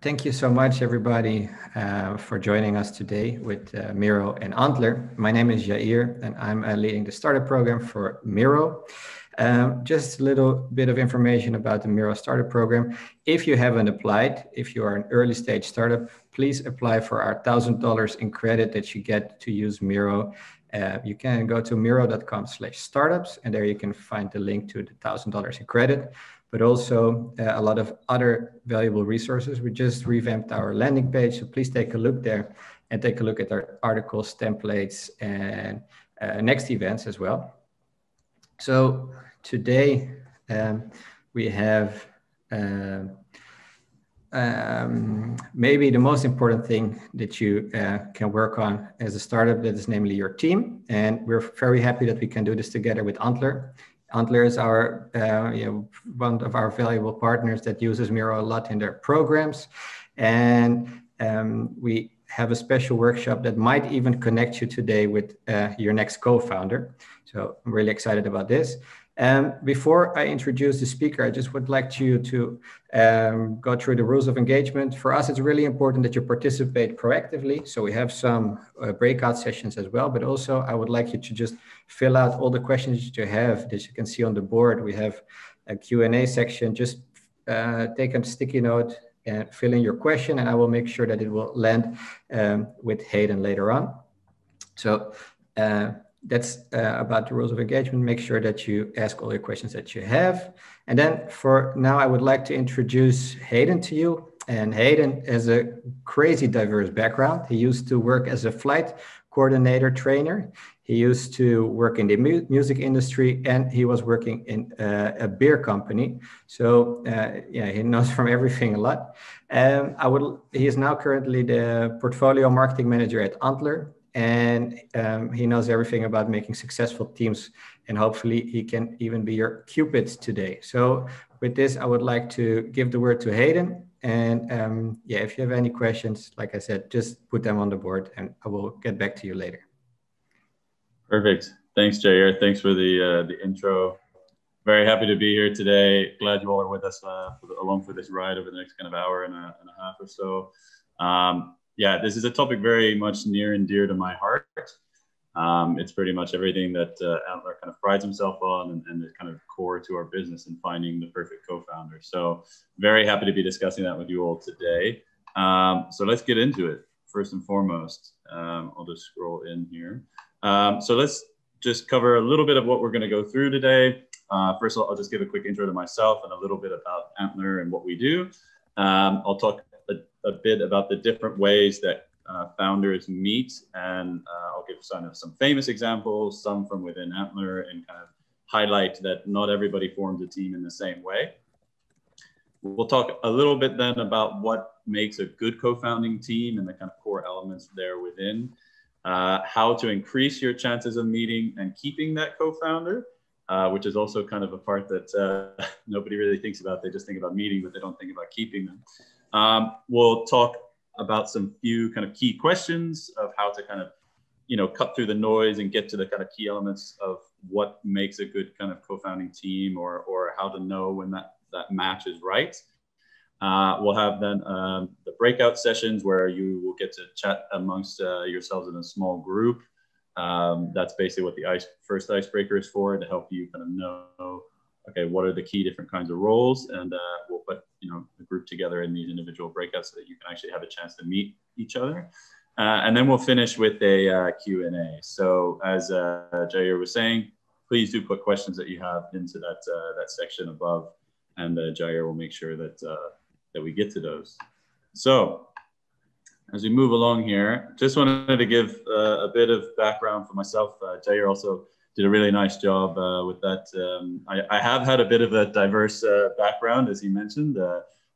Thank you so much, everybody, for joining us today with Miro and Antler. My name is Jair, and I'm leading the startup program for Miro. Just a little bit of information about the Miro startup program. If you haven't applied, if you are an early stage startup, please apply for our $1,000 in credit that you get to use Miro. You can go to miro.com/startups, and there you can find the link to the $1,000 in credit, but also a lot of other valuable resources. We just revamped our landing page, so please take a look there and take a look at our articles, templates, and next events as well. So today we have maybe the most important thing that you can work on as a startup, that is namely your team. And we're very happy that we can do this together with Antler. Antler is our, one of our valuable partners that uses Miro a lot in their programs. And we have a special workshop that might even connect you today with your next co-founder. So I'm really excited about this. Before I introduce the speaker, I just would like you to go through the rules of engagement. For us, it's really important that you participate proactively. So we have some breakout sessions as well, but also I would like you to just fill out all the questions that you have that you can see on the board. We have a Q&A section. Just take a sticky note and fill in your question, and I will make sure that it will land with Hayden later on. So that's about the rules of engagement. Make sure that you ask all your questions that you have. And then for now, I would like to introduce Hayden to you. And Hayden has a crazy diverse background. He used to work as a flight coordinator trainer. He used to work in the music industry, and he was working in a beer company. So yeah, he knows from everything a lot. He is now currently the portfolio marketing manager at Antler. And he knows everything about making successful teams, and hopefully he can even be your Cupid today. So with this, I would like to give the word to Hayden. And yeah, if you have any questions, like I said, just put them on the board and I will get back to you later. Perfect. Thanks, Jair. Thanks for the intro. Very happy to be here today. Glad you all are with us along for this ride over the next kind of hour and a half or so. Yeah, this is a topic very much near and dear to my heart. It's pretty much everything that Antler kind of prides himself on and is kind of core to our business and finding the perfect co-founder. So very happy to be discussing that with you all today. So let's get into it. First and foremost, I'll just scroll in here. So let's just cover a little bit of what we're going to go through today. First of all, I'll just give a quick intro to myself and a little bit about Antler and what we do. I'll talk a bit about the different ways that founders meet, and I'll give some famous examples, some from within Antler, and kind of highlight that not everybody forms a team in the same way. We'll talk a little bit then about what makes a good co-founding team and the kind of core elements there within, how to increase your chances of meeting and keeping that co-founder, which is also kind of a part that nobody really thinks about. They just think about meeting, but they don't think about keeping them. We'll talk about some few kind of key questions of how to kind of, cut through the noise and get to the kind of key elements of what makes a good kind of co-founding team, or how to know when that match is right. We'll have then the breakout sessions where you will get to chat amongst yourselves in a small group. That's basically what the first icebreaker is for, to help you kind of know, okay, what are the key different kinds of roles, and we'll put the group together in these individual breakouts so that you can actually have a chance to meet each other. And then we'll finish with a Q&A. So as Jair was saying, please do put questions that you have into that section above, and Jair will make sure that we get to those. So as we move along here, just wanted to give a bit of background for myself. Jair also did a really nice job with that. I have had a bit of a diverse background, as he mentioned.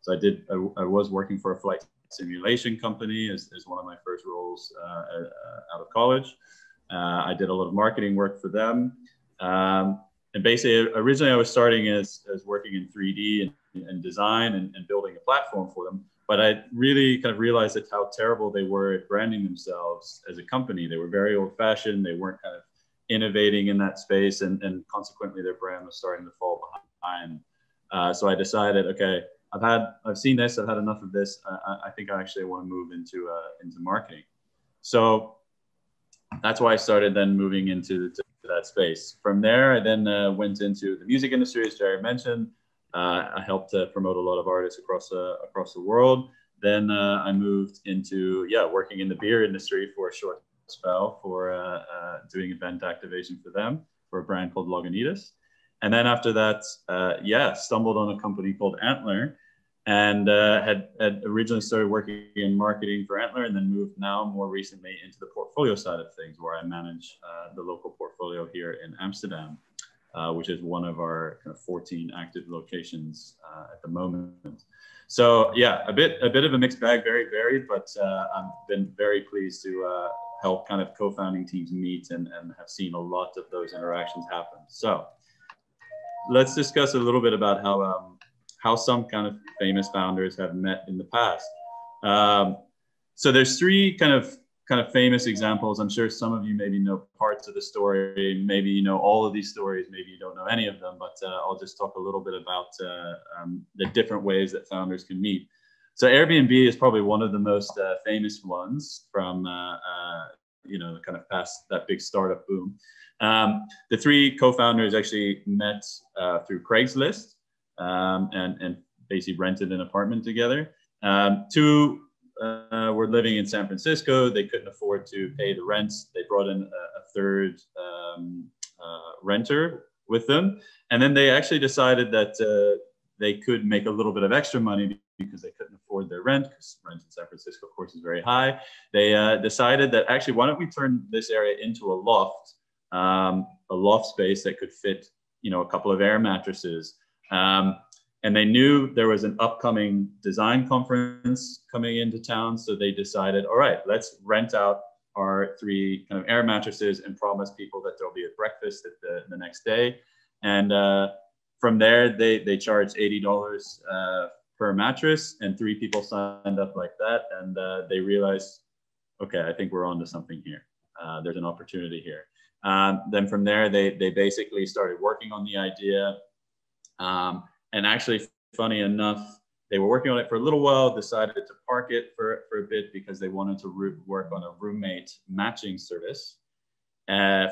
So I was working for a flight simulation company as one of my first roles out of college. I did a lot of marketing work for them. And basically, originally I was starting as working in 3D and design and building a platform for them. But I really kind of realized that how terrible they were at branding themselves as a company. They were very old fashioned. They weren't kind of innovating in that space, and consequently their brand was starting to fall behind. So I decided, okay, I've seen this, I've had enough of this. I think I actually want to move into marketing. So that's why I started then moving into that space. From there, I then went into the music industry, as Jared mentioned. I helped promote a lot of artists across the world. Then I moved into working in the beer industry for a short spell for doing event activation for them for a brand called Lagunitas. And then after that, stumbled on a company called Antler, and had originally started working in marketing for Antler, and then moved now more recently into the portfolio side of things, where I manage the local portfolio here in Amsterdam, which is one of our kind of 14 active locations at the moment. So yeah, a bit of a mixed bag, very varied, but I've been very pleased to help kind of co-founding teams meet and have seen a lot of those interactions happen. So let's discuss a little bit about how some kind of famous founders have met in the past. So there's three kind of famous examples. I'm sure some of you maybe know parts of the story, maybe you know all of these stories, maybe you don't know any of them, but I'll just talk a little bit about the different ways that founders can meet. So Airbnb is probably one of the most famous ones from, kind of past that big startup boom. The three co-founders actually met through Craigslist and basically rented an apartment together. Two were living in San Francisco. They couldn't afford to pay the rent. They brought in a third renter with them. And then they actually decided that they could make a little bit of extra money because they couldn't afford their rent, because rent in San Francisco, of course, is very high. They decided that actually, why don't we turn this area into a loft space that could fit, a couple of air mattresses. And they knew there was an upcoming design conference coming into town. So they decided, all right, let's rent out our three kind of air mattresses and promise people that there'll be a breakfast at the next day. And from there, they charged $80 per mattress, and three people signed up like that. And they realized, okay, I think we're onto something here. There's an opportunity here. Then from there, they basically started working on the idea. And actually, funny enough, they were working on it for a little while, decided to park it for a bit because they wanted to work on a roommate matching service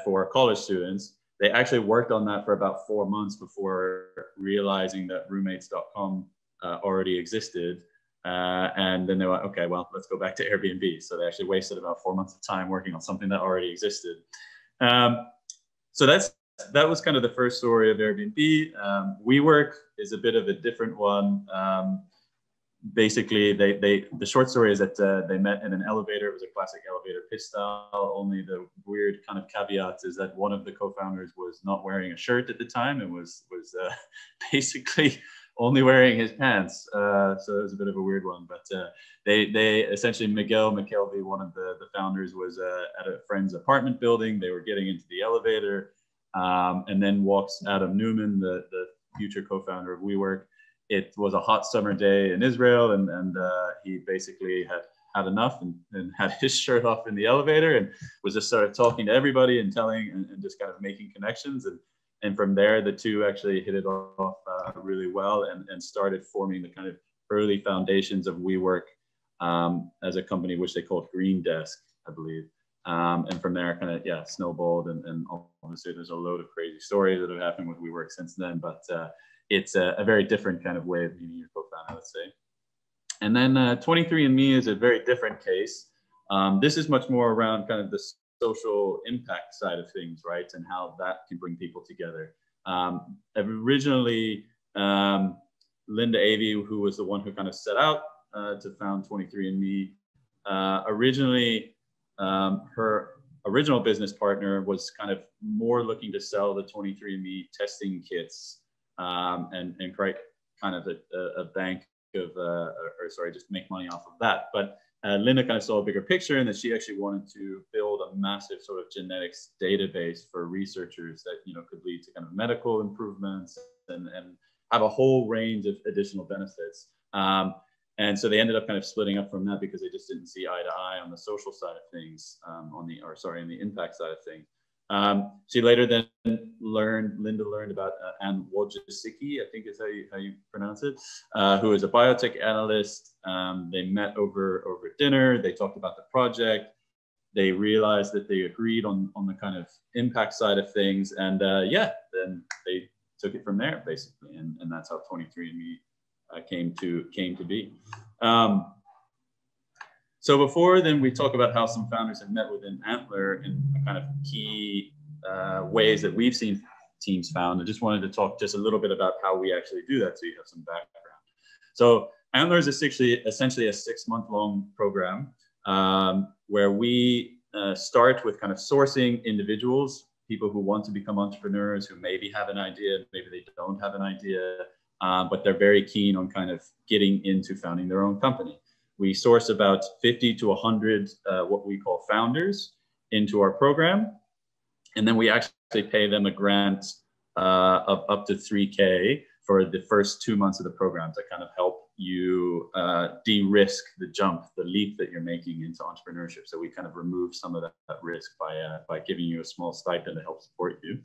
for college students. They actually worked on that for about 4 months before realizing that roommates.com already existed. And then they were like, okay, well, let's go back to Airbnb. So they actually wasted about 4 months of time working on something that already existed. So that was kind of the first story of Airbnb. WeWork is a bit of a different one. Basically, the short story is that they met in an elevator. It was a classic elevator pitch style. Only the weird kind of caveat is that one of the co-founders was not wearing a shirt at the time and was basically only wearing his pants. So it was a bit of a weird one. But they essentially, Miguel McKelvey, one of the founders, was at a friend's apartment building. They were getting into the elevator. And then walks Adam Newman, the future co-founder of WeWork. It was a hot summer day in Israel, and he basically had enough and had his shirt off in the elevator and was just started talking to everybody and telling and just kind of making connections. And from there, the two actually hit it off really well and started forming the kind of early foundations of WeWork as a company, which they called Green Desk, I believe. And from there, kind of, snowballed. And obviously, there's a load of crazy stories that have happened with WeWork since then. But it's a very different kind of way of meeting your co-founder, let's say. And then 23andMe is a very different case. This is much more around kind of the social impact side of things, right? And how that can bring people together. Originally, Linda Avey, who was the one who kind of set out to found 23andMe, originally, her original business partner was kind of more looking to sell the 23andMe testing kits and create kind of a bank of, just make money off of that. But Linda kind of saw a bigger picture, and that she actually wanted to build a massive sort of genetics database for researchers that, could lead to kind of medical improvements and have a whole range of additional benefits. And so they ended up kind of splitting up from that because they just didn't see eye to eye on the social side of things, on the impact side of things. She later then Linda learned about Anne Wojcicki, I think is how you pronounce it, who is a biotech analyst. They met over dinner. They talked about the project. They realized that they agreed on the kind of impact side of things. And yeah, then they took it from there, basically. And that's how 23andMe came to be. So before then we talk about how some founders have met within Antler and kind of key ways that we've seen teams found. I just wanted to talk just a little bit about how we actually do that, so you have some background. So Antler is essentially a 6-month-long program where we start with kind of sourcing individuals, people who want to become entrepreneurs, who maybe have an idea, maybe they don't have an idea, but they're very keen on kind of getting into founding their own company. We source about 50 to 100 what we call founders into our program. And then we actually pay them a grant of up to $3,000 for the first 2 months of the program to kind of help you de-risk the jump, the leap that you're making into entrepreneurship. So we kind of remove some of that risk by giving you a small stipend to help support you.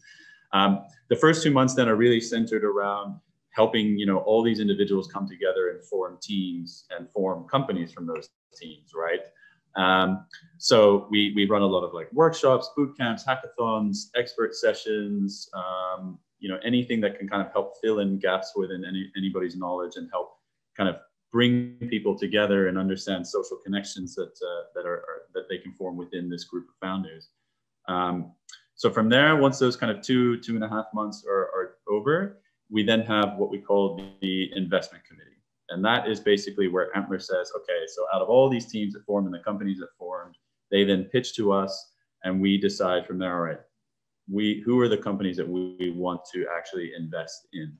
The first 2 months then are really centered around helping, you know, all these individuals come together and form teams and form companies from those teams, right? So we run a lot of like workshops, boot camps, hackathons, expert sessions, you know, anything that can kind of help fill in gaps within anybody's knowledge and help kind of bring people together and understand social connections that they can form within this group of founders. So from there, once those kind of 2.5 months are over, we then have what we call the investment committee. And that is basically where Antler says, okay, so out of all these teams that formed and the companies that formed, they then pitch to us and we decide from there, all right, who are the companies that we want to actually invest in?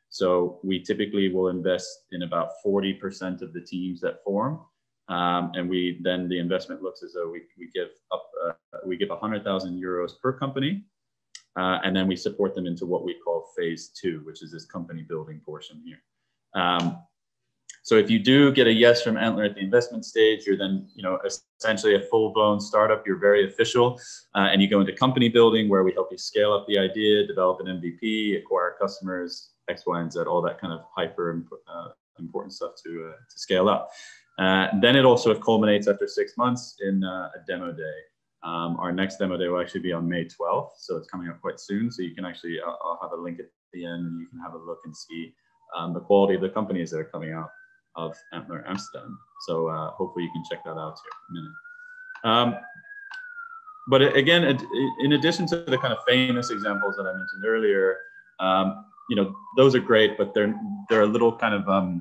So we typically will invest in about 40% of the teams that form. And then the investment looks as though we give 100,000 euros per company. And then we support them into what we call phase 2, which is this company building portion here. So if you do get a yes from Antler at the investment stage, you're then, you know, essentially a full-blown startup. You're very official, and you go into company building where we help you scale up the idea, develop an MVP, acquire customers, X, Y, and Z, all that kind of hyper important stuff to scale up. Then it also culminates after 6 months in a demo day. Our next demo day will actually be on May 12th, so it's coming up quite soon. So you can actually, I'll have a link at the end, and you can have a look and see the quality of the companies that are coming out of Antler Amsterdam. So hopefully you can check that out here in a minute. But again, in addition to the kind of famous examples that I mentioned earlier, you know, those are great, but they're a little kind of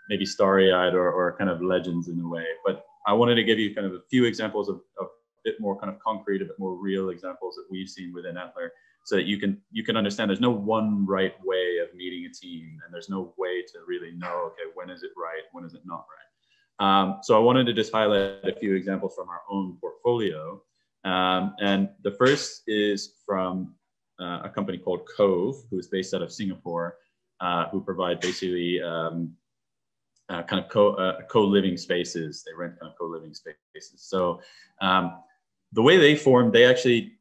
maybe starry-eyed or kind of legends in a way. But I wanted to give you kind of a few examples of a bit more kind of concrete, a bit more real examples that we've seen within Antler, so that you can understand there's no one right way of meeting a team, and there's no way to really know, okay, when is it right, when is it not right. So I wanted to just highlight a few examples from our own portfolio. And the first is from a company called Cove, who is based out of Singapore, who provide basically kind of co-living spaces. They rent kind of co-living spaces. So the way they formed, they actually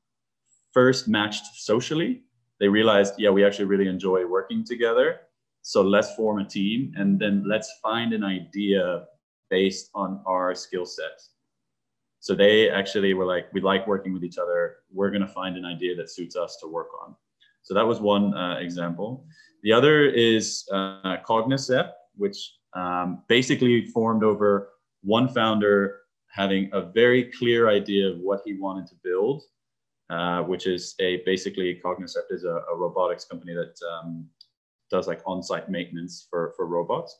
first matched socially. They realized, yeah, we actually really enjoy working together. So let's form a team, and then let's find an idea based on our skill set. So they actually were like, we like working with each other. We're going to find an idea that suits us to work on. So that was one example. The other is Cognicep, which basically formed over one founder having a very clear idea of what he wanted to build, which is basically Cognicep is a robotics company that does like on-site maintenance for robots.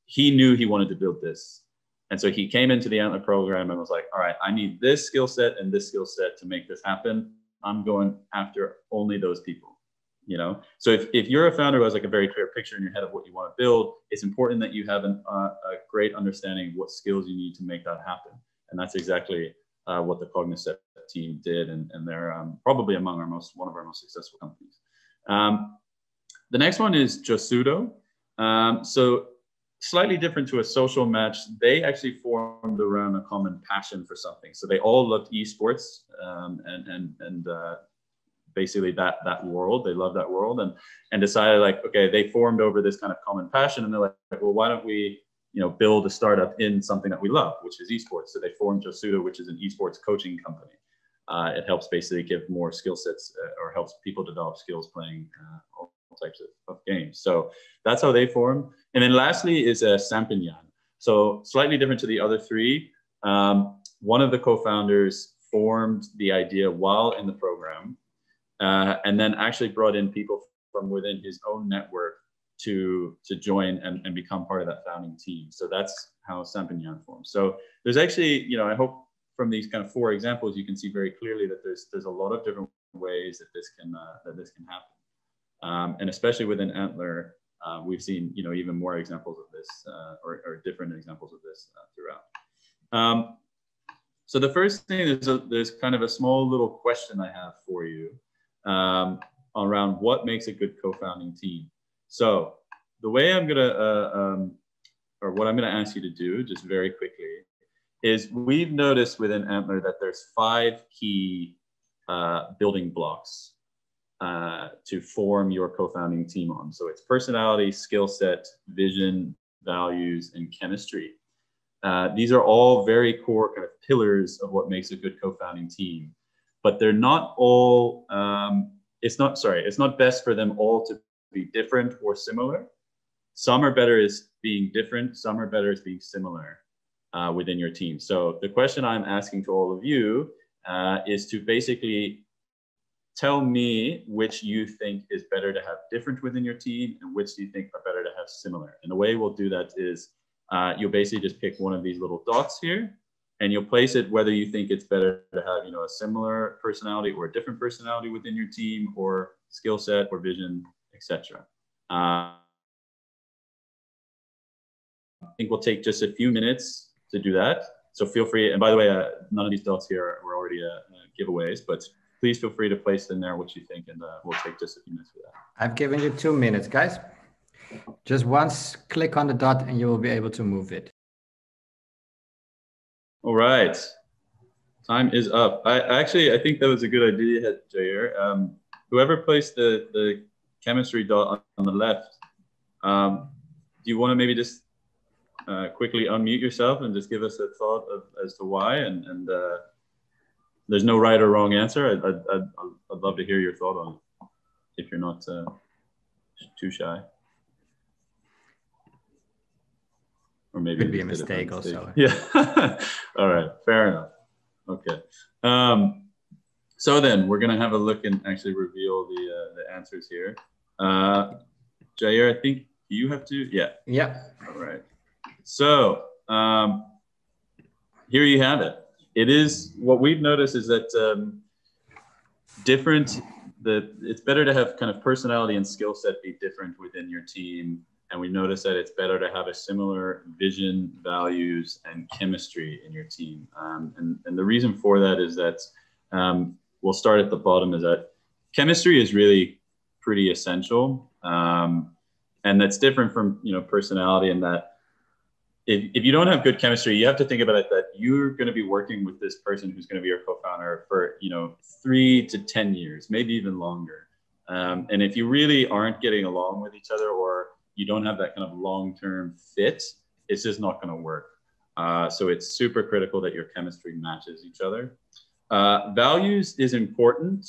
He knew he wanted to build this. And so he came into the Antler program and was like, all right, I need this skill set and this skill set to make this happen. I'm going after only those people, you know? So if you're a founder who has like a very clear picture in your head of what you want to build, it's important that you have a great understanding of what skills you need to make that happen. And that's exactly what the Cognicep team did. And they're probably among one of our most successful companies. The next one is Josudo. So slightly different to a social match. They actually formed around a common passion for something. So they all loved esports, and basically that world. They love that world, and decided, like, okay, they formed over this kind of common passion, and they're like, well, why don't we, build a startup in something that we love, which is esports. So they formed Josudo, which is an esports coaching company. It helps basically give more skill sets, or helps people develop skills playing all types of games. So that's how they formed. And then lastly is Sampignon. So slightly different to the other three. One of the co-founders formed the idea while in the program, and then actually brought in people from within his own network to join and become part of that founding team. So that's how Sampignon formed. So there's actually, I hope from these kind of 4 examples, you can see very clearly that there's a lot of different ways that this can happen. And especially within Antler, we've seen, even more examples of this, or different examples of this throughout. So the first thing is there's kind of a small little question I have for you around what makes a good co-founding team. So the way I'm gonna, or what I'm gonna ask you to do, just very quickly, is we've noticed within Antler that there's 5 key building blocks to form your co-founding team on. So it's personality, skill set, vision, values, and chemistry. These are all very core kind of pillars of what makes a good co-founding team, but they're not all, it's not best for them all to be different or similar. Some are better as being different, some are better as being similar within your team. So the question I'm asking to all of you is to basically tell me which you think is better to have different within your team and which do you think are better to have similar. And the way we'll do that is you'll basically just pick one of these little dots here, and you'll place it whether you think it's better to have, a similar personality or a different personality within your team, or skill set or vision, etc. I think we'll take just a few minutes to do that. So feel free, and by the way, none of these dots here were already giveaways, but please feel free to place in there what you think, and we'll take just a few minutes for that. I've given you 2 minutes, guys. Just once click on the dot and you will be able to move it. All right, time is up. I think that was a good idea, Jair. Whoever placed the chemistry dot on the left, do you want to maybe just quickly unmute yourself and just give us a thought as to why? And there's no right or wrong answer. I'd love to hear your thought on it, if you're not too shy. Or maybe could be a mistake also. Yeah. All right. Fair enough. Okay. So then we're gonna have a look and actually reveal the answers here. Jair, I think you have to. Yeah. Yeah. All right. So here you have it. It is, what we've noticed is that it's better to have kind of personality and skill set be different within your team. And we noticed that it's better to have a similar vision, values, and chemistry in your team. And the reason for that is that we'll start at the bottom, is that chemistry is really pretty essential. And that's different from, personality, in that if you don't have good chemistry, you have to think about it that you're going to be working with this person who's going to be your co-founder for, 3 to 10 years, maybe even longer. And if you really aren't getting along with each other, or you don't have that kind of long-term fit, it's just not going to work. So it's super critical that your chemistry matches each other. Values is important.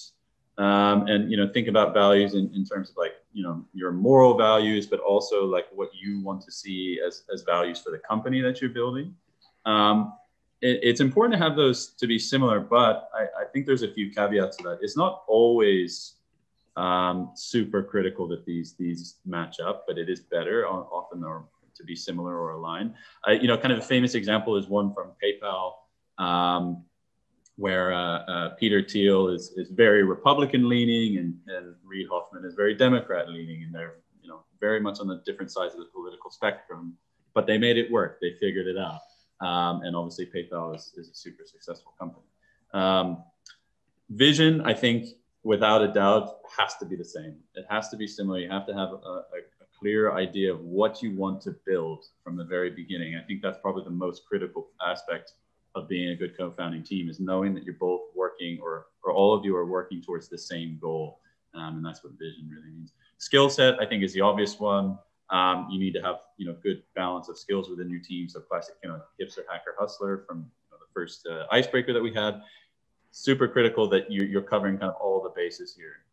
And, think about values in terms of, like, your moral values, but also like what you want to see as values for the company that you're building. It's important to have those to be similar, but I think there's a few caveats to that. It's not always super critical that these match up, but it is better often or to be similar or aligned. Kind of a famous example is one from PayPal, where Peter Thiel is very Republican leaning, and Reid Hoffman is very Democrat leaning, and they're very much on the different sides of the political spectrum, but they made it work. They figured it out, and obviously PayPal is a super successful company. Vision, I think, without a doubt, has to be the same. It has to be similar. You have to have a clear idea of what you want to build from the very beginning. I think that's probably the most critical aspect of being a good co-founding team, is knowing that you're both working, or all of you are working towards the same goal. And that's what vision really means. Skill set, I think, is the obvious one. You need to have, good balance of skills within your team. So classic, hipster, hacker, hustler from the first icebreaker that we had. Super critical that you're covering kind of all the bases here.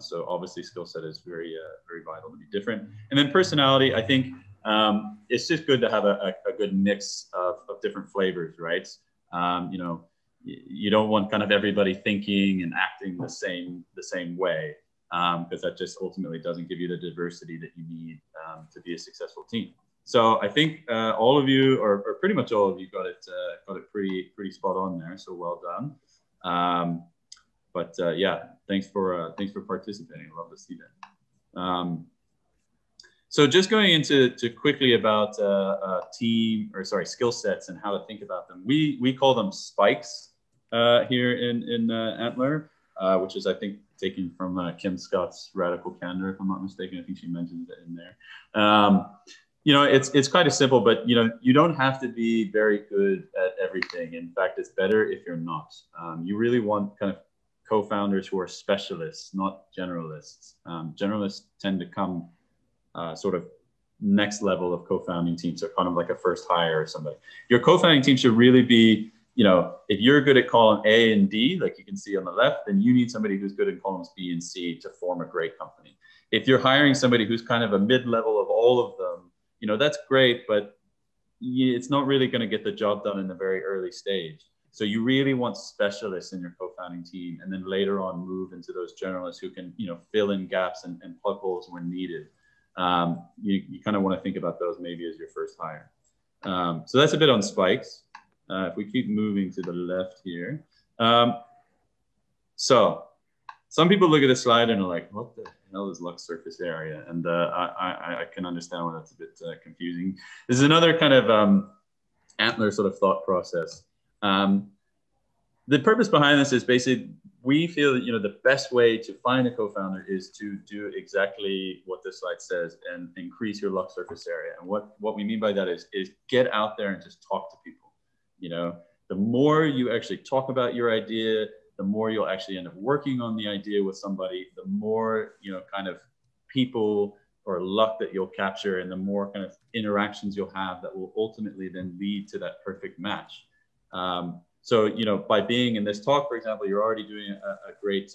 So obviously skill set is very, very vital to be different. And then personality, I think it's just good to have a good mix of different flavors, right? You don't want kind of everybody thinking and acting the same way, because that just ultimately doesn't give you the diversity that you need to be a successful team. So I think all of you, or pretty much all of you, got it pretty spot on there. So well done. Yeah, thanks for participating. I love to see that. So just going into quickly about skill sets and how to think about them. We call them spikes here in Antler, which is, I think, taken from Kim Scott's Radical Candor, if I'm not mistaken. I think she mentioned it in there. It's kind of simple, but you don't have to be very good at everything. In fact, it's better if you're not. You really want kind of co-founders who are specialists, not generalists. Generalists tend to come sort of next level of co-founding teams, so kind of like a first hire or somebody. Your co-founding team should really be, if you're good at column A and D, like you can see on the left, then you need somebody who's good in columns B and C to form a great company. If you're hiring somebody who's kind of a mid-level of all of them, that's great, but it's not really going to get the job done in the very early stage. So you really want specialists in your co-founding team, and then later on move into those generalists who can, fill in gaps and plug holes when needed. You kind of want to think about those maybe as your first hire. So that's a bit on spikes. If we keep moving to the left here. So some people look at this slide and are like, what the hell is Lux Surface Area? And I can understand why that's a bit confusing. This is another kind of Antler sort of thought process. The purpose behind this is basically, we feel that the best way to find a co-founder is to do exactly what this slide says and increase your Lux Surface Area. And what we mean by that is get out there and just talk to people. The more you actually talk about your idea, the more you'll actually end up working on the idea with somebody, the more kind of people or luck that you'll capture, and the more kind of interactions you'll have that will ultimately then lead to that perfect match. So, by being in this talk, for example, you're already doing a great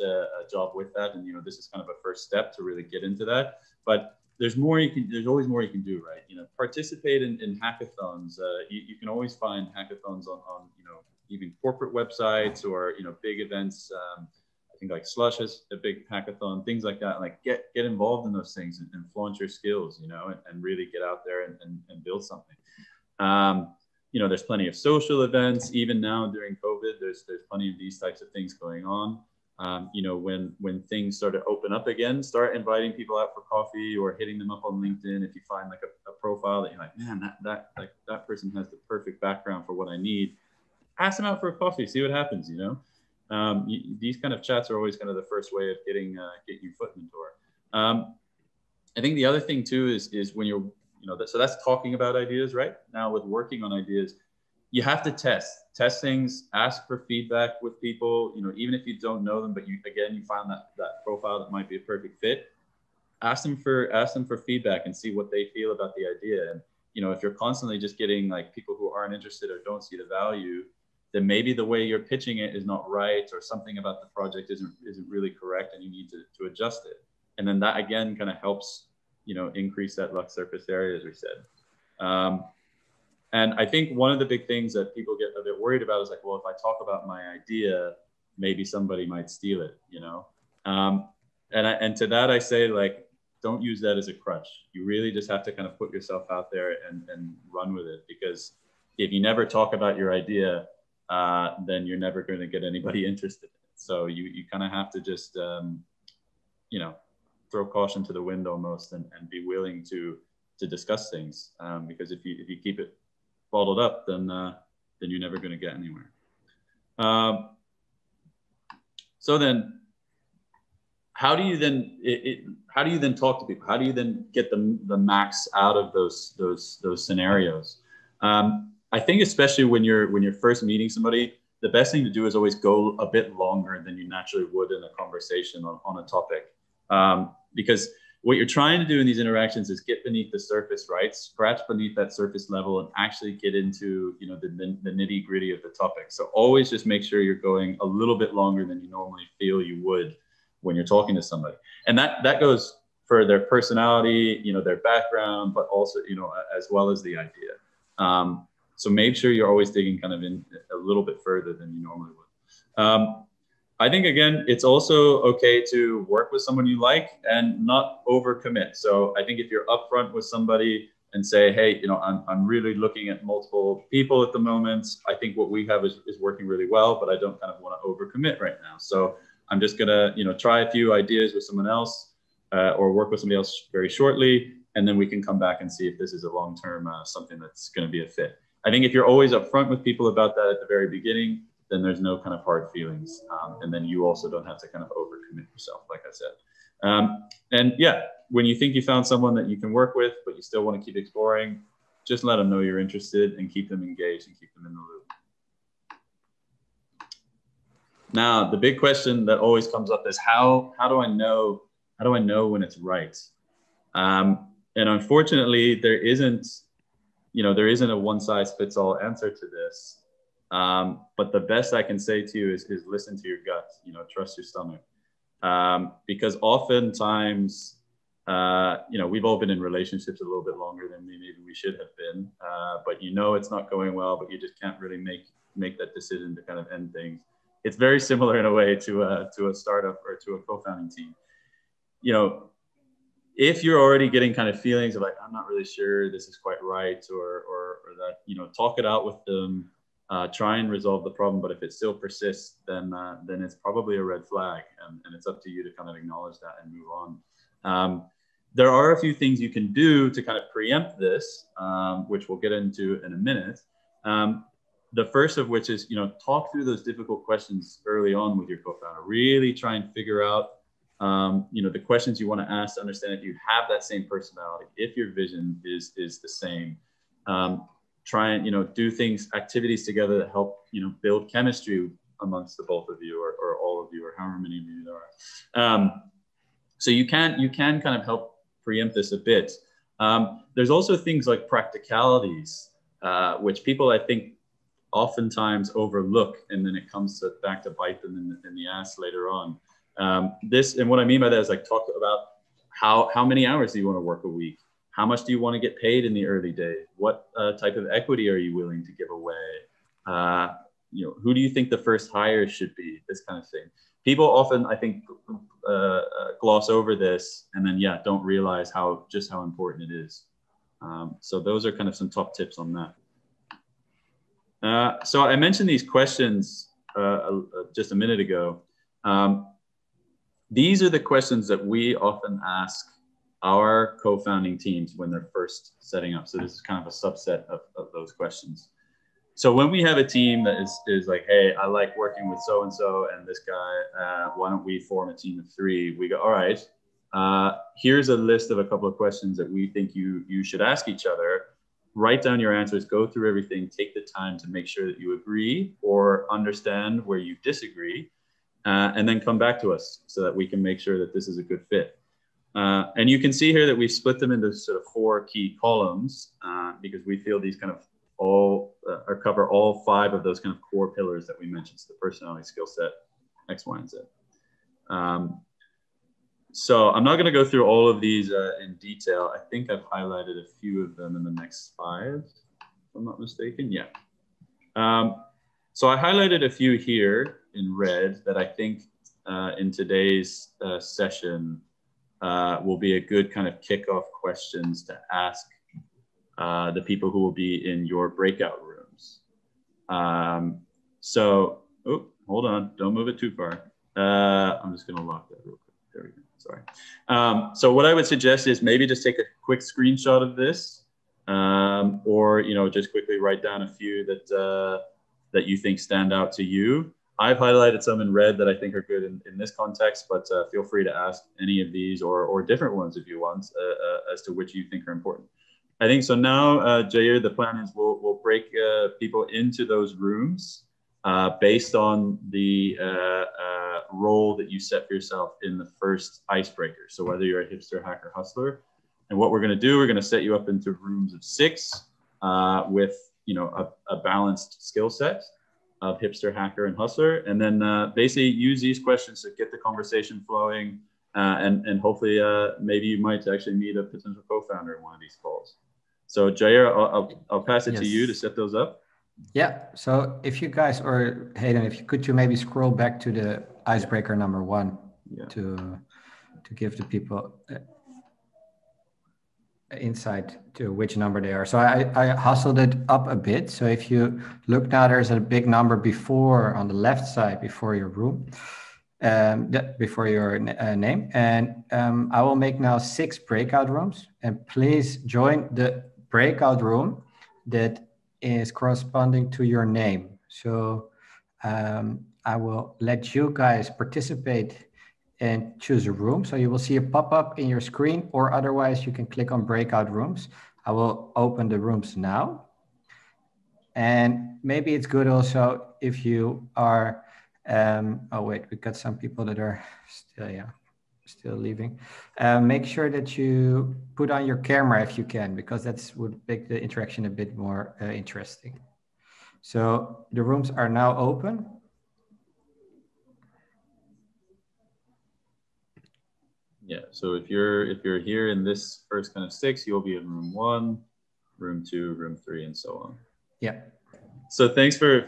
job with that. And, this is kind of a first step to really get into that. But there's always more you can do, right? Participate in hackathons. You can always find hackathons on even corporate websites or, big events. I think like Slush has a big hackathon, things like that. Like get involved in those things and flaunt your skills, and really get out there and build something. There's plenty of social events. Even now during COVID, there's plenty of these types of things going on. When things start to open up again, start inviting people out for coffee or hitting them up on LinkedIn. If you find like a profile that you're like, man, that person has the perfect background for what I need, ask them out for a coffee, see what happens. These kind of chats are always kind of the first way of getting your foot in the door. I think the other thing too is when you're so that's talking about ideas, right? Now with working on ideas, you have to test things, ask for feedback with people, even if you don't know them, but you find that profile that might be a perfect fit, ask them for feedback and see what they feel about the idea. And, if you're constantly just getting like people who aren't interested or don't see the value, then maybe the way you're pitching it is not right, or something about the project isn't really correct, and you need to adjust it. And then that again kind of helps increase that Lux Surface Area, as we said. And I think one of the big things that people get a bit worried about is like, well, if I talk about my idea, maybe somebody might steal it, and to that I say, like, don't use that as a crutch. You really just have to kind of put yourself out there and run with it, because if you never talk about your idea, then you're never going to get anybody interested in it. So you kind of have to just, throw caution to the wind almost, and be willing to discuss things, because if you keep it bottled up, then you're never going to get anywhere. So then how do you then how do you then talk to people? How do you then get the max out of those scenarios? I think especially when you're first meeting somebody, the best thing to do is always go a bit longer than you naturally would in a conversation on a topic, because what you're trying to do in these interactions is get beneath the surface, right? Scratch beneath that surface level and actually get into, you know, the nitty gritty of the topic. So always just make sure you're going a little bit longer than you normally feel you would when you're talking to somebody. And that goes for their personality, you know, their background, but also, you know, as well as the idea. So make sure you're always digging kind of in a little bit further than you normally would. I think, again, it's also okay to work with someone you like and not overcommit. So I think if you're upfront with somebody and say, hey, you know, I'm really looking at multiple people at the moment. I think what we have is working really well, but I don't kind of want to overcommit right now. So I'm just going to, you know, try a few ideas with someone else or work with somebody else very shortly. And then we can come back and see if this is a long-term something that's going to be a fit. I think if you're always upfront with people about that at the very beginning, then there's no kind of hard feelings. And then you also don't have to kind of overcommit yourself, like I said. And yeah, when you think you found someone that you can work with, but you still want to keep exploring, just let them know you're interested and keep them engaged and keep them in the loop. Now, the big question that always comes up is how do I know when it's right? And unfortunately, there isn't a one-size-fits-all answer to this. But the best I can say to you is listen to your gut, you know, trust your stomach. Because oftentimes, you know, we've all been in relationships a little bit longer than maybe we should have been, but you know it's not going well, but you just can't really make that decision to kind of end things. It's very similar in a way to a startup or to a co-founding team. You know, if you're already getting kind of feelings of like, I'm not really sure this is quite right, or that, you know, talk it out with them, try and resolve the problem. But if it still persists, then it's probably a red flag, and it's up to you to kind of acknowledge that and move on. There are a few things you can do to kind of preempt this, which we'll get into in a minute. The first of which is, you know, talk through those difficult questions early on with your co-founder. Really try and figure out, you know, the questions you want to ask to understand if you have that same personality, if your vision is the same. Try and, you know, do activities together that help, you know, build chemistry amongst the both of you, or all of you, or however many of you there are. So you can kind of help preempt this a bit. There's also things like practicalities, which people, I think, oftentimes overlook, and then it comes back to bite them in the ass later on. And what I mean by that is, like, talk about how many hours do you want to work a week? How much do you want to get paid in the early days? What type of equity are you willing to give away? You know, who do you think the first hire should be? This kind of thing. People often, I think, gloss over this, and then don't realize just how important it is. So those are kind of some top tips on that. So I mentioned these questions just a minute ago. These are the questions that we often ask our co-founding teams when they're first setting up. So this is kind of a subset of those questions. So when we have a team that is like, hey, I like working with so-and-so and this guy, why don't we form a team of 3? We go, all right, here's a list of a couple of questions that we think you should ask each other. Write down your answers, go through everything, take the time to make sure that you agree or understand where you disagree, and then come back to us so that we can make sure that this is a good fit. And you can see here that we've split them into sort of 4 key columns because we feel these kind of all cover all 5 of those kind of core pillars that we mentioned. So the personality, skill set, X, Y, and Z. So I'm not going to go through all of these in detail. I think I've highlighted a few of them in the next 5, if I'm not mistaken. Yeah. So I highlighted a few here in red that I think in today's session will be a good kind of kickoff questions to ask the people who will be in your breakout rooms. So, oh, hold on, don't move it too far. I'm just going to lock that real quick. There we go. Sorry. So what I would suggest is maybe just take a quick screenshot of this, or just quickly write down a few that you think stand out to you. I've highlighted some in red that I think are good in this context, but feel free to ask any of these or different ones if you want as to which you think are important. I think so now, Jair, the plan is we'll break people into those rooms based on the role that you set for yourself in the first icebreaker. So whether you're a hipster, hacker, hustler, and what we're going to do, we're going to set you up into rooms of 6 with a balanced skill set of hipster, hacker, and hustler, and then basically use these questions to get the conversation flowing, and hopefully maybe you might actually meet a potential co-founder in one of these calls. So Jair, I'll pass it to you to set those up. Yeah. So if you guys, or Hayden, if you could you maybe scroll back to the icebreaker number 1 to give the people insight to which number they are. So I hustled it up a bit. So if you look now, there's a big number before on the left side before your room, before your name. And I will make now 6 breakout rooms, and please join the breakout room that is corresponding to your name. So I will let you guys participate and choose a room. So you will see a pop-up in your screen, or otherwise you can click on breakout rooms. I will open the rooms now. And maybe it's good also if you are, oh wait, we got some people that are still leaving. Make sure that you put on your camera if you can, because that would make the interaction a bit more interesting. So the rooms are now open. Yeah, so if you're here in this first kind of 6, you'll be in room 1, room 2, room 3, and so on. Yeah. So thanks for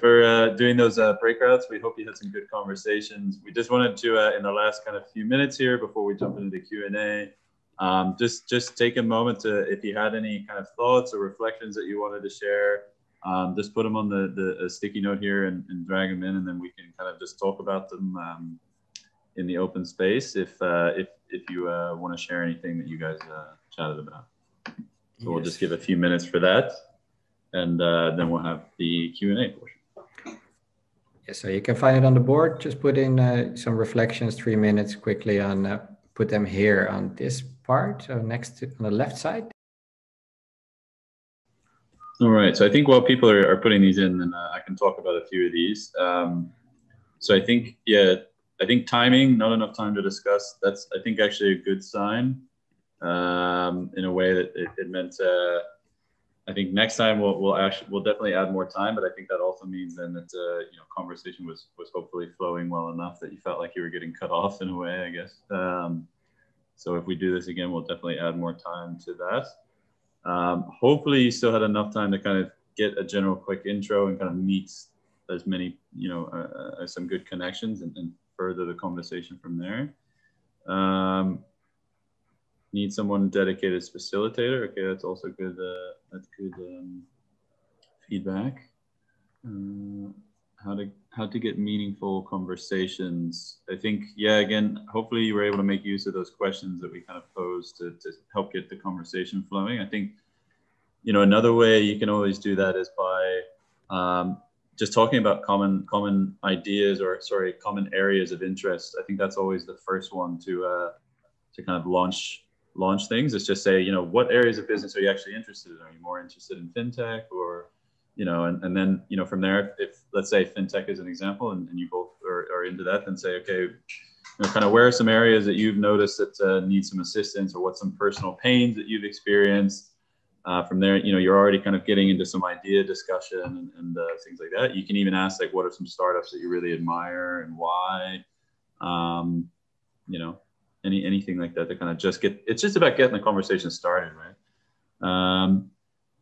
doing those breakouts. We hope you had some good conversations. We just wanted to, in the last kind of few minutes here before we jump into the Q&A, just take a moment to, if you had any kind of thoughts or reflections that you wanted to share, just put them on the sticky note here and drag them in, and then we can kind of just talk about them in the open space if you want to share anything that you guys chatted about. So we'll just give a few minutes for that, and then we'll have the Q&A portion. Yeah, so you can find it on the board. Just put in some reflections, 3 minutes quickly on, put them here on this part, so next to, on the left side. All right, so I think while people are putting these in, then I can talk about a few of these. So I think, I think timing, not enough time to discuss. That's, I think, actually a good sign in a way that it meant, I think next time we'll definitely add more time, but I think that also means then that, conversation was hopefully flowing well enough that you felt like you were getting cut off in a way, I guess. So if we do this again, we'll definitely add more time to that. Hopefully you still had enough time to kind of get a general quick intro and kind of meet as many, some good connections and further the conversation from there. Need someone dedicated as facilitator. Okay, that's also good. That's good feedback. How to get meaningful conversations. I think, again, hopefully you were able to make use of those questions that we kind of posed to help get the conversation flowing. I think, another way you can always do that is by just talking about common ideas, or common areas of interest. I think that's always the first one to kind of launch things. Is just say, what areas of business are you actually interested in? Are you more interested in fintech, or, and then, from there, if let's say fintech is an example, and you both are into that, then say, okay, kind of where are some areas that you've noticed that need some assistance, or what's some personal pains that you've experienced. From there, you're already kind of getting into some idea discussion and things like that. You can even ask, like, what are some startups that you really admire and why? Anything like that to kind of just it's just about getting the conversation started, right?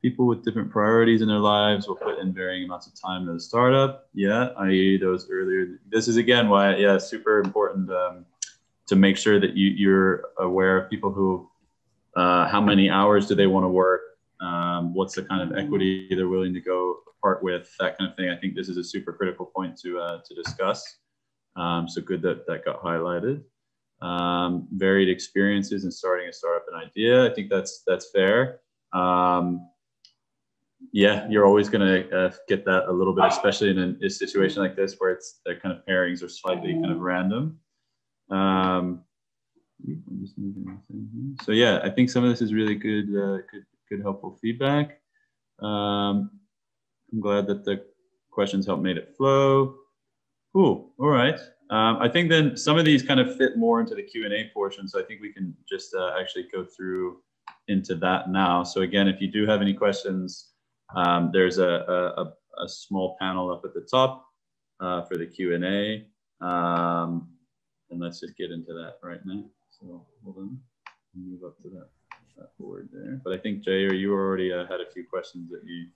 People with different priorities in their lives will put in varying amounts of time to the startup. Yeah, i.e. those earlier. This is again why, super important to make sure that you're aware of people who, how many hours do they want to work? What's the kind of equity they're willing to go apart with, that kind of thing. I think this is a super critical point to discuss. So good that got highlighted. Varied experiences in starting a startup and idea. I think that's fair. yeah, you're always going to get that a little bit, especially in a situation like this where it's the kind of pairings are slightly kind of random. So yeah, I think some of this is really good, good helpful feedback. I'm glad that the questions helped made it flow. Cool. All right. I think then some of these kind of fit more into the Q&A portion. So I think we can just actually go through into that now. So again, if you do have any questions, there's a small panel up at the top for the Q&A. And let's just get into that right now. So hold on, move up to that board there. But I think Jay, or you already had a few questions that you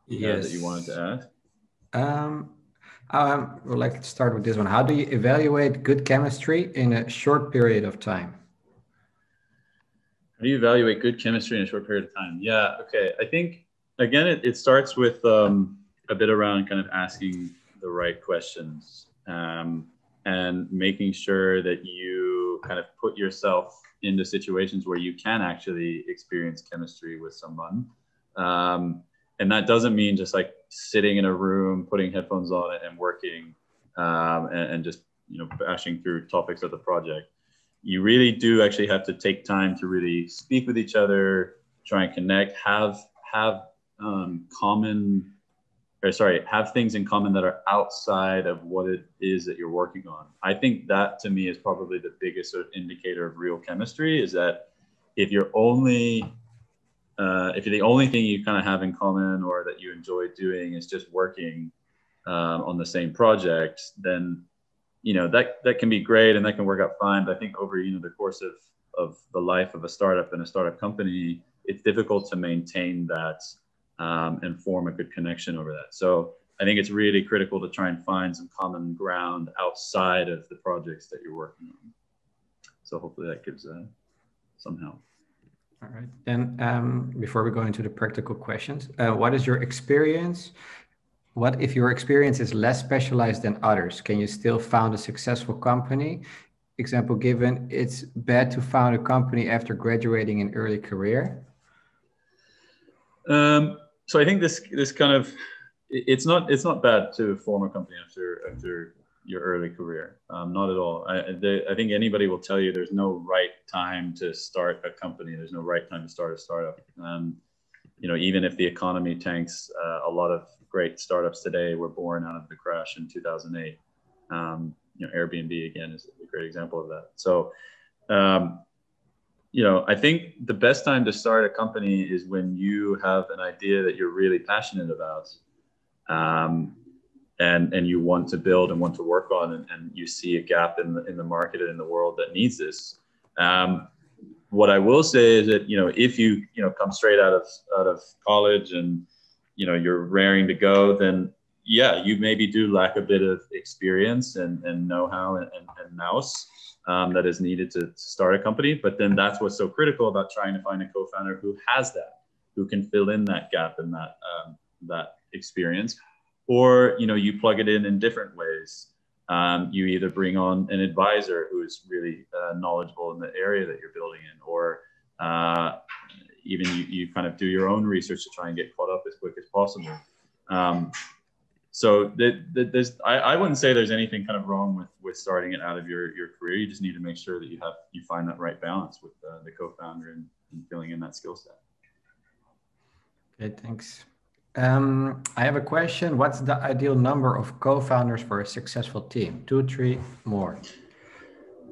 yes. That you wanted to ask. I would like to start with this one. How do you evaluate good chemistry in a short period of time? How do you evaluate good chemistry in a short period of time? Yeah, okay. I think, again, it starts with a bit around kind of asking the right questions and making sure that you kind of put yourself into situations where you can actually experience chemistry with someone. And that doesn't mean just like sitting in a room, putting headphones on it and working and just, bashing through topics of the project. You really do actually have to take time to really speak with each other, try and connect, have things in common that are outside of what it is that you're working on. I think that to me is probably the biggest sort of indicator of real chemistry, is that if you're the only thing you kind of have in common or that you enjoy doing is just working on the same project, then that can be great and that can work out fine. But I think over the course of the life of a startup and a startup company, it's difficult to maintain that and form a good connection over that. So I think it's really critical to try and find some common ground outside of the projects that you're working on. So hopefully that gives some help. All right. Then before we go into the practical questions, what is your experience? What if your experience is less specialized than others? Can you still found a successful company? Example given, it's bad to found a company after graduating in early career. So I think this kind of, it's not bad to form a company after your early career. Not at all. I think anybody will tell you there's no right time to start a company. There's no right time to start a startup. Even if the economy tanks, a lot of great startups today were born out of the crash in 2008. Airbnb again is a great example of that. So, I think the best time to start a company is when you have an idea that you're really passionate about, and you want to build and want to work on, and you see a gap in the market and in the world that needs this. What I will say is that if you come straight out of college and you're raring to go, then yeah, you maybe do lack a bit of experience and know-how and nous that is needed to start a company. But then that's what's so critical about trying to find a co-founder who has that, who can fill in that gap and that experience. Or you plug it in different ways. You either bring on an advisor who is really knowledgeable in the area that you're building in, or even you kind of do your own research to try and get caught up as quick as possible. So I wouldn't say there's anything kind of wrong with starting it out of your career. You just need to make sure that you find that right balance with the co-founder and filling in that skill set. Okay, thanks. I have a question. What's the ideal number of co-founders for a successful team? 2, 3, more?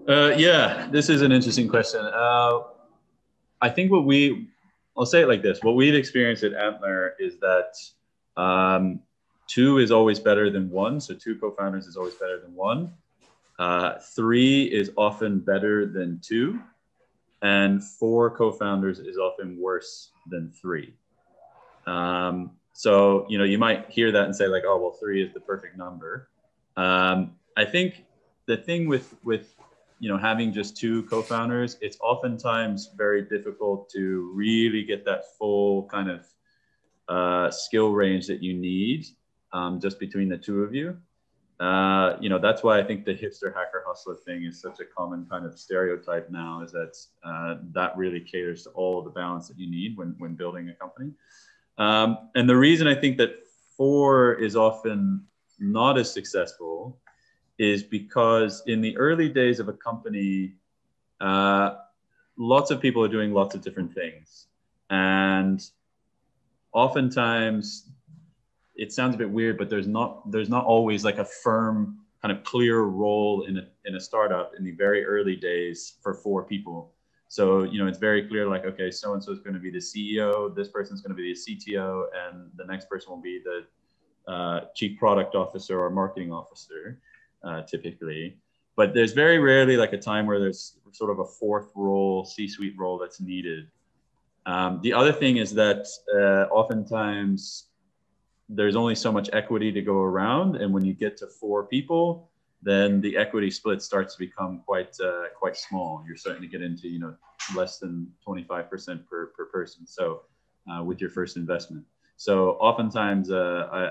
Yeah, this is an interesting question. I think I'll say it like this. What we've experienced at Antler is that 2 is always better than 1. So 2 co-founders is always better than 1. 3 is often better than 2. And 4 co-founders is often worse than 3. So, you might hear that and say like, oh, well, 3 is the perfect number. I think the thing with having just 2 co-founders, it's oftentimes very difficult to really get that full kind of skill range that you need just between the 2 of you. That's why I think the hipster hacker hustler thing is such a common kind of stereotype now, is that that really caters to all of the balance that you need when building a company. And the reason I think that 4 is often not as successful is because in the early days of a company, lots of people are doing lots of different things. And oftentimes, it sounds a bit weird, but there's not always like a firm kind of clear role in a startup in the very early days for 4 people. So, it's very clear, like, okay, so-and-so is going to be the CEO, this person's going to be the CTO, and the next person will be the chief product officer or marketing officer, typically. But there's very rarely like a time where there's sort of a 4th role, C-suite role that's needed. The other thing is that oftentimes there's only so much equity to go around. And when you get to 4 people, then the equity split starts to become quite small. You're starting to get into, less than 25% per person. So with your first investment. So oftentimes I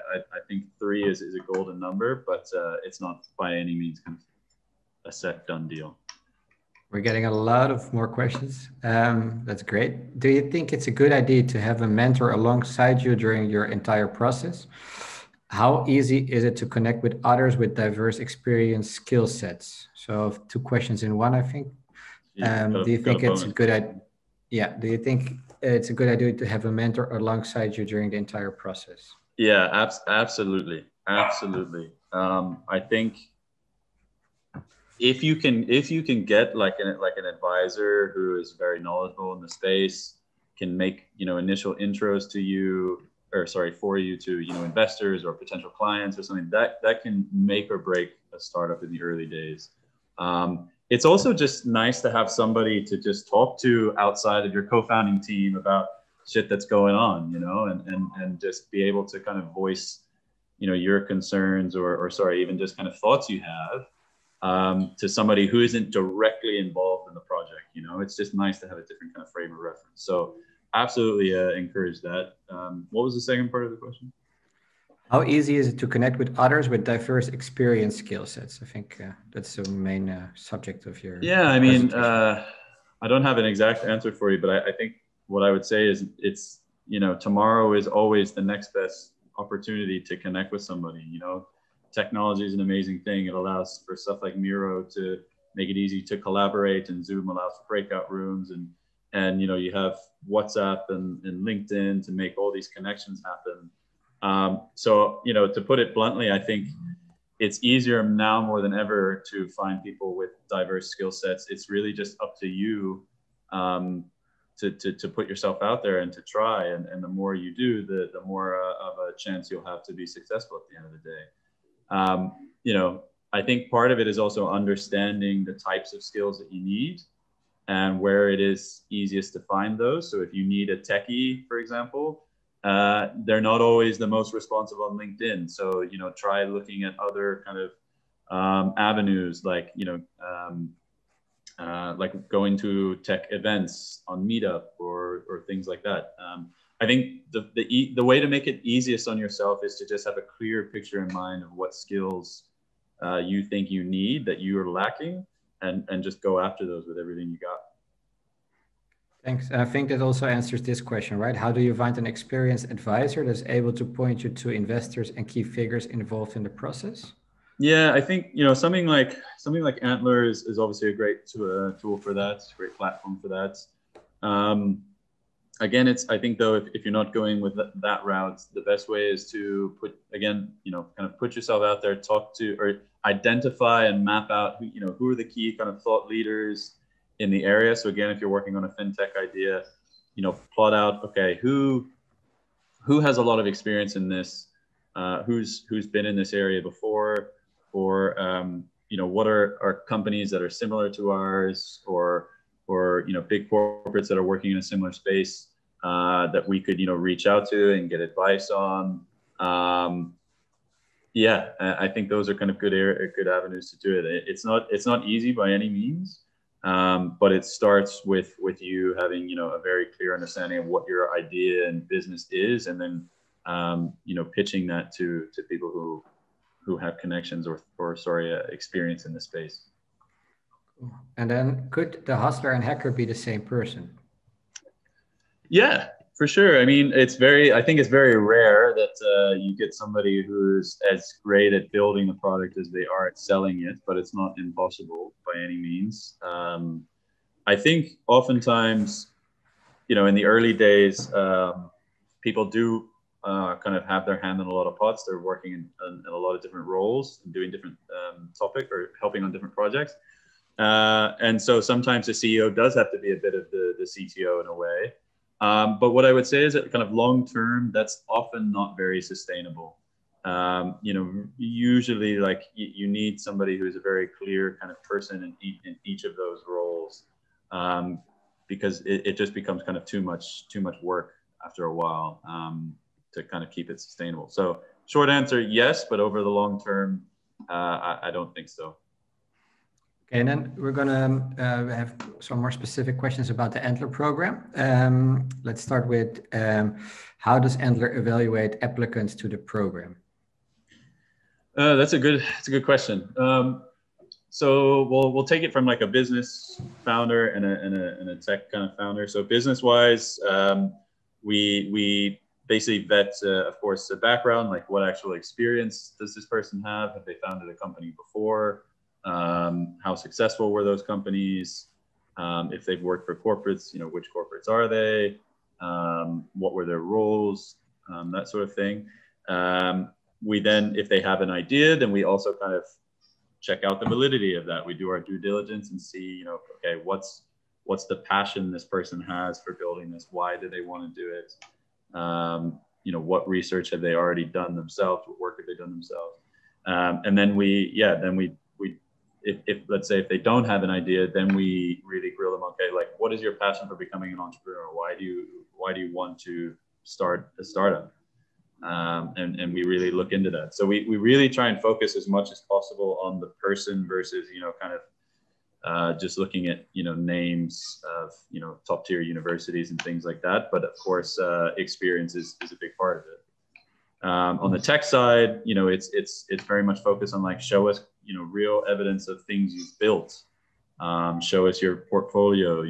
think 3 is a golden number, but it's not by any means kind of a set done deal. We're getting a lot of more questions. That's great. Do you think it's a good idea to have a mentor alongside you during your entire process? How easy is it to connect with others with diverse experience, skill sets? So 2 questions in one, I think. Do you think it's a good idea? Yeah. Do you think it's a good idea to have a mentor alongside you during the entire process? Yeah, absolutely. Absolutely. I think if you can get like an advisor who is very knowledgeable in the space, can make initial intros to you, or sorry, for you to investors or potential clients or something, that can make or break a startup in the early days. It's also just nice to have somebody to just talk to outside of your co-founding team about shit that's going on, and just be able to kind of voice your concerns or sorry, even just kind of thoughts you have. To somebody who isn't directly involved in the project. It's just nice to have a different kind of frame of reference. So absolutely encourage that. What was the second part of the question? How easy is it to connect with others with diverse experience, skill sets? I think that's the main subject of your I don't have an exact answer for you, but I think what I would say is it's, tomorrow is always the next best opportunity to connect with somebody. Technology is an amazing thing. It allows for stuff like Miro to make it easy to collaborate, and Zoom allows for breakout rooms, and you have WhatsApp and LinkedIn to make all these connections happen. So to put it bluntly, I think it's easier now more than ever to find people with diverse skill sets. It's really just up to you to put yourself out there and to try, and the more you do, the more of a chance you'll have to be successful at the end of the day. I think part of it is also understanding the types of skills that you need and where it is easiest to find those. So if you need a techie, for example, they're not always the most responsive on LinkedIn. So, try looking at other kind of avenues like, like going to tech events on Meetup or things like that. I think the way to make it easiest on yourself is to just have a clear picture in mind of what skills you think you need that you are lacking, and just go after those with everything you got. Thanks. And I think that also answers this question, right? How do you find an experienced advisor that's able to point you to investors and key figures involved in the process? Yeah, I think something like Antler is obviously a great tool for that. It's a great platform for that. Again, I think though, if you're not going with that route, the best way is to kind of put yourself out there, talk to or identify and map out who are the key kind of thought leaders in the area. So again, if you're working on a fintech idea, plot out, okay, who has a lot of experience in this, who's been in this area before, or what are companies that are similar to ours, or big corporates that are working in a similar space that we could reach out to and get advice on. I think those are kind of good avenues to do it. It's not easy by any means, but it starts with you having a very clear understanding of what your idea and business is, and then pitching that to people who have connections or experience in the space. And then could the hustler and hacker be the same person? Yeah, For sure. I mean, I think it's very rare that you get somebody who's as great at building the product as they are at selling it, but it's not impossible by any means. I think oftentimes, in the early days, people do kind of have their hand in a lot of pots. They're working in a lot of different roles and doing different topic or helping on different projects. And so sometimes the CEO does have to be a bit of the CTO in a way. But what I would say is that kind of long term, that's often not very sustainable. Usually like you need somebody who's a very clear kind of person in each of those roles, because it just becomes kind of too much work after a while to kind of keep it sustainable. So short answer, yes, but over the long term, I don't think so. Okay, and then we're going to have some more specific questions about the Antler program. Let's start with how does Antler evaluate applicants to the program? That's a good question. So we'll take it from like a business founder and a tech kind of founder. So business wise, we basically vet, of course, the background, like what actual experience does this person have? Have they founded a company before? How successful were those companies? If they've worked for corporates, which corporates are they? What were their roles? That sort of thing. We then, if they have an idea, then we also kind of check out the validity of that. We do our due diligence and see, okay, what's the passion this person has for building this? Why do they want to do it? What research have they already done themselves? What work have they done themselves? And then if let's say if they don't have an idea, then we really grill them. Okay, like what is your passion for becoming an entrepreneur? Why do you want to start a startup? And we really look into that. So we really try and focus as much as possible on the person versus kind of just looking at names of top tier universities and things like that. But of course, experience is a big part of it. On the tech side, it's very much focused on like show us real evidence of things you've built. Show us your portfolio.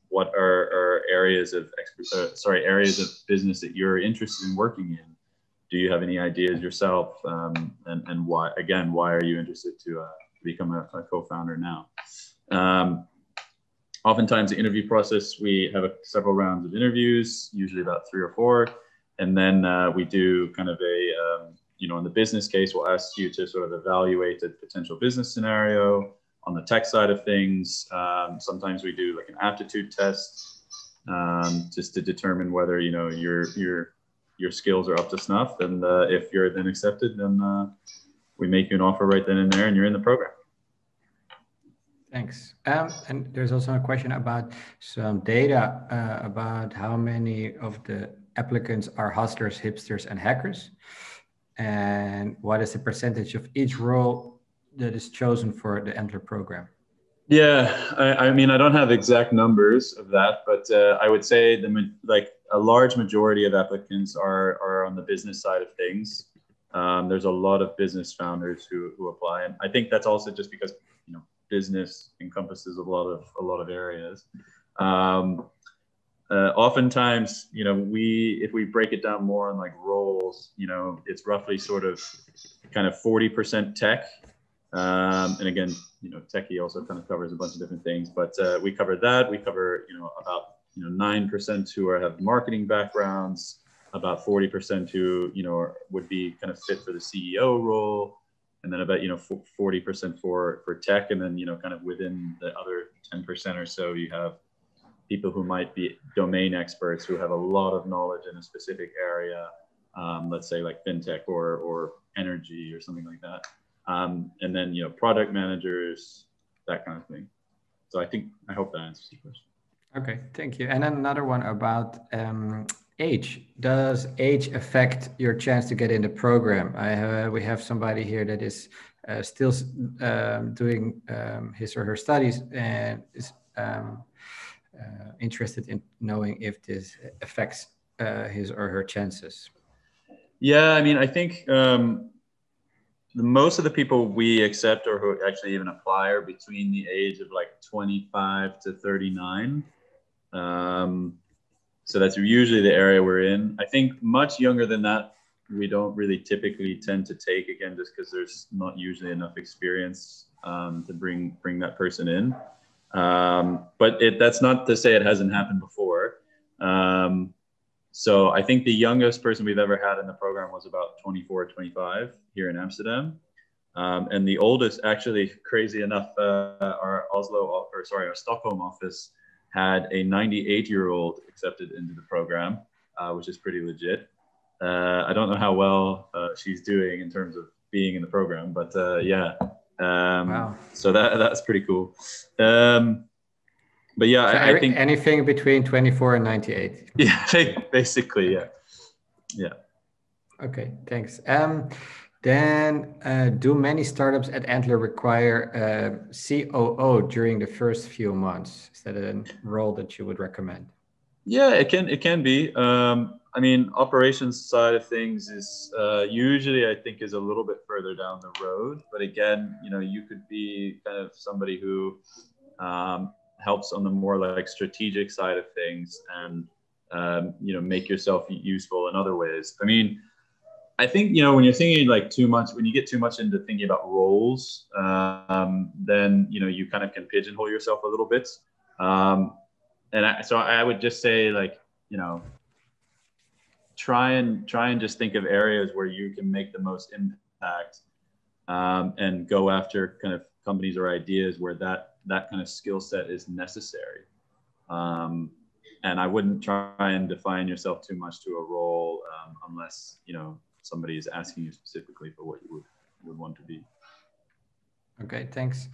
What are areas of areas of business that you're interested in working in? Do you have any ideas yourself? And why are you interested to become a co-founder now? Oftentimes the interview process, we have several rounds of interviews, usually about 3 or 4. And then we do kind of in the business case, we'll ask you to sort of evaluate a potential business scenario. On the tech side of things, sometimes we do like an aptitude test just to determine whether, your skills are up to snuff. And if you're then accepted, then we make you an offer right then and there and you're in the program. Thanks. And there's also a question about some data about how many of the applicants are hustlers, hipsters, and hackers, and what is the percentage of each role that is chosen for the Antler program? Yeah, I mean, I don't have exact numbers of that, but I would say a large majority of applicants are on the business side of things. There's a lot of business founders who apply, and I think that's also just because business encompasses a lot of areas. Oftentimes, if we break it down more on like roles, it's roughly sort of kind of 40% tech. And again, techie also kind of covers a bunch of different things, but we cover that. We cover, about, 9% who have marketing backgrounds, about 40% who, would be kind of fit for the CEO role. And then about, 40% for tech. And then, kind of within the other 10% or so, you have people who might be domain experts who have a lot of knowledge in a specific area, let's say like fintech or energy or something like that. And then, product managers, that kind of thing. So I hope that answers the question. Okay, thank you. And then another one about age. Does age affect your chance to get in the program? We have somebody here that is still doing his or her studies and is interested in knowing if this affects his or her chances. Yeah, I mean, I think most of the people we accept or who actually even apply are between the age of like 25 to 39. So that's usually the area we're in. I think much younger than that, we don't really typically tend to take, again, just because there's not usually enough experience to bring that person in. But that's not to say it hasn't happened before. So I think the youngest person we've ever had in the program was about 24, 25 here in Amsterdam. And the oldest, actually, crazy enough, our Stockholm office had a 98-year-old accepted into the program, which is pretty legit. I don't know how well she's doing in terms of being in the program, but yeah. Wow. So that's pretty cool. But yeah, so I think anything between 24 and 98. Yeah, basically, yeah. Yeah. Okay, thanks. Then do many startups at Antler require a COO during the first few months? Is that a role that you would recommend? Yeah, it can be. I mean, operations side of things is usually, I think, is a little bit further down the road. But again, you could be kind of somebody who helps on the more like strategic side of things and make yourself useful in other ways. I mean, I think when you're thinking like when you get too much into thinking about roles, then you kind of can pigeonhole yourself a little bit. So I would just say, like, try and just think of areas where you can make the most impact, and go after kind of companies or ideas where that kind of skill set is necessary. And I wouldn't try and define yourself too much to a role, unless somebody is asking you specifically for what you would want to be. Okay, thanks.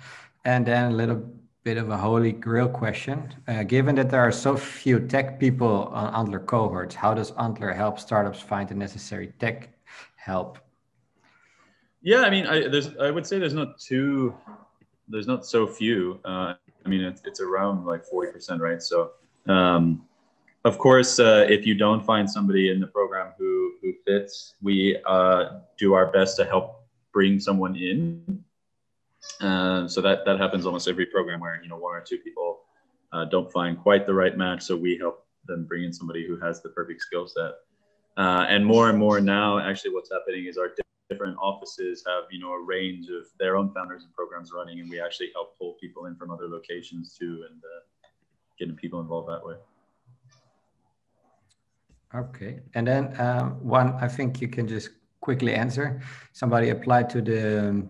And then a little bit of a holy grail question. Given that there are so few tech people on Antler cohorts, how does Antler help startups find the necessary tech help? Yeah, I mean, I would say there's not so few. I mean, it's around like 40%, right? So, of course, if you don't find somebody in the program who fits, we do our best to help bring someone in. So that happens almost every program where one or two people don't find quite the right match. So we help them bring in somebody who has the perfect skill set. And more now, actually, what's happening is our different offices have a range of their own founders and programs running, and we actually help pull people in from other locations too, and getting people involved that way. Okay, and then one I think you can just quickly answer. Somebody applied to the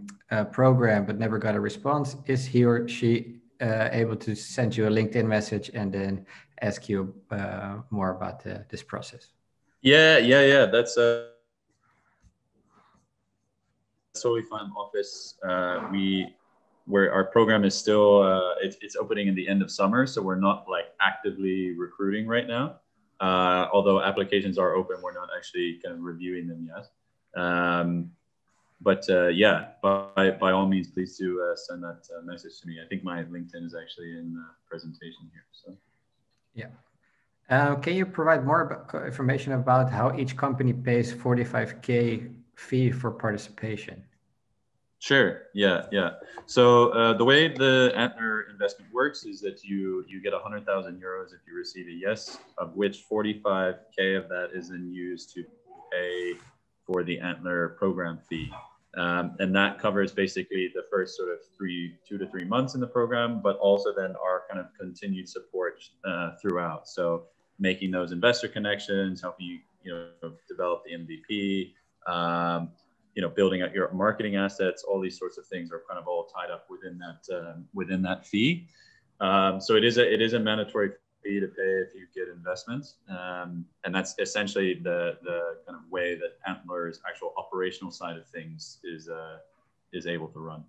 program but never got a response. Is he or she able to send you a LinkedIn message and then ask you more about this process? Yeah. That's totally fine. Office. Where our program is still it's opening in the end of summer, so we're not like actively recruiting right now. Although applications are open, we're not actually kind of reviewing them yet. But yeah, by all means, please do send that message to me. I think my LinkedIn is actually in the presentation here. So yeah. Can you provide more information about how each company pays 45K fee for participation? Sure. Yeah. So the way the Antler investment works is that you get 100,000 euros if you receive a yes, of which 45K of that is then used to pay for the Antler program fee. And that covers basically the first sort of 2 to 3 months in the program, but also then our kind of continued support throughout. So making those investor connections, helping you develop the MVP, building out your marketing assets, all these sorts of things are kind of all tied up within that fee. So it is a mandatory fee to pay if you get investments, and that's essentially the kind of way that Antler's actual operational side of things is able to run.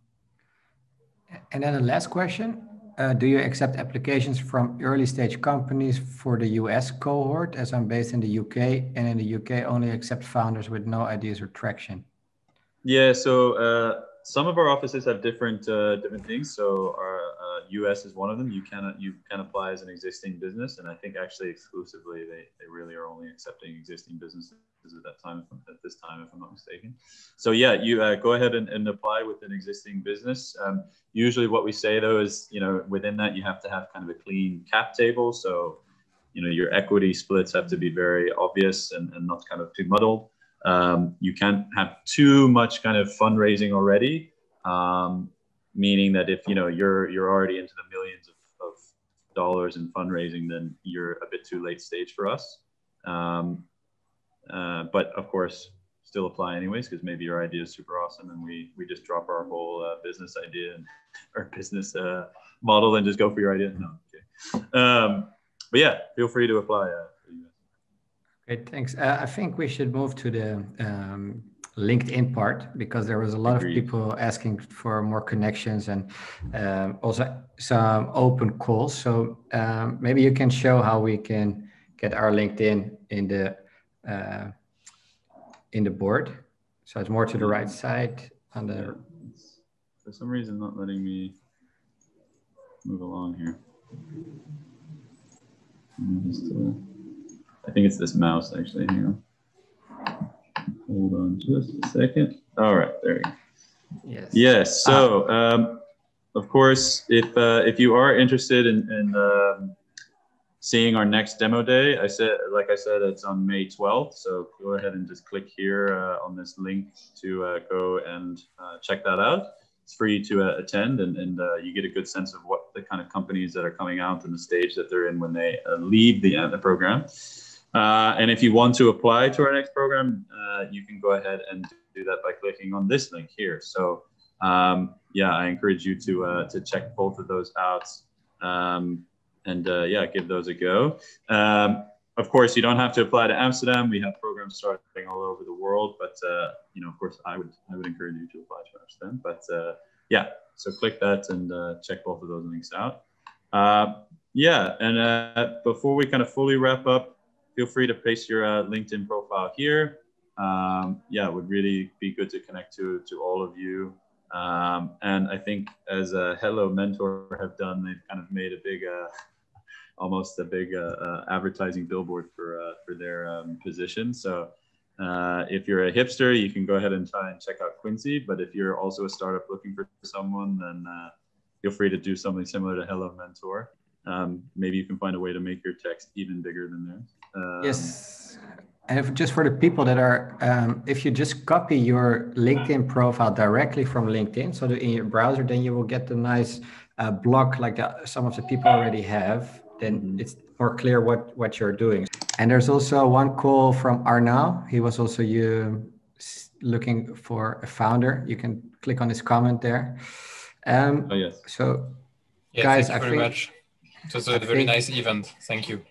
And then the last question. Do you accept applications from early stage companies for the US cohort, as I'm based in the UK, and in the UK only accept founders with no ideas or traction? Yeah, so some of our offices have different things. So our US is one of them. You can apply as an existing business, and I think actually exclusively they really are only accepting existing businesses at this time, if I'm not mistaken. So yeah, you go ahead and apply with an existing business. Usually, what we say though is within that you have to have kind of a clean cap table. So your equity splits have to be very obvious and not kind of too muddled. You can't have too much kind of fundraising already, meaning that if you're already into the millions of dollars in fundraising, then you're a bit too late stage for us. But of course, still apply anyways, because maybe your idea is super awesome and we just drop our whole business idea and our business model and just go for your idea. No, okay. But yeah, feel free to apply. Great, thanks. I think we should move to the LinkedIn part, because there was a lot of people asking for more connections and also some open calls. So maybe you can show how we can get our LinkedIn in the board. So it's more to the right side on the. It's for some reason not letting me move along here. I think it's this mouse actually. Hang on. Hold on just a second. All right, there we go. Yes. Yes. So, of course, if you are interested in seeing our next demo day, like I said, it's on May 12th. So go ahead and just click here on this link to go and check that out. It's free to attend, and you get a good sense of what the kind of companies that are coming out and the stage that they're in when they leave the Antler program. And if you want to apply to our next program, you can go ahead and do that by clicking on this link here. So yeah, I encourage you to check both of those out and yeah, give those a go. Of course, you don't have to apply to Amsterdam. We have programs starting all over the world, but of course, I would encourage you to apply to Amsterdam. But yeah, so click that and check both of those links out. Yeah, and before we kind of fully wrap up, feel free to paste your LinkedIn profile here. Yeah, it would really be good to connect to all of you. And I think as Hello Mentor have done, they've kind of made a big, almost a big advertising billboard for their position. So if you're a hipster, you can go ahead and try and check out Quincy. But if you're also a startup looking for someone, then feel free to do something similar to Hello Mentor. Maybe you can find a way to make your text even bigger than theirs. Yes. And just for the people that are, if you just copy your LinkedIn profile directly from LinkedIn, so in your browser, then you will get the nice block like some of the people already have. Then it's more clear what you're doing. And there's also one call from Arnaud. He was also looking for a founder. You can click on his comment there. Oh, yes. So, yeah, guys, thank you very much. It was a very nice event. Thank you.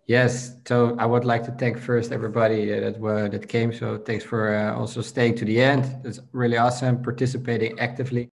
Yes, so I would like to thank first everybody that came. So thanks for also staying to the end. It's really awesome, participating actively.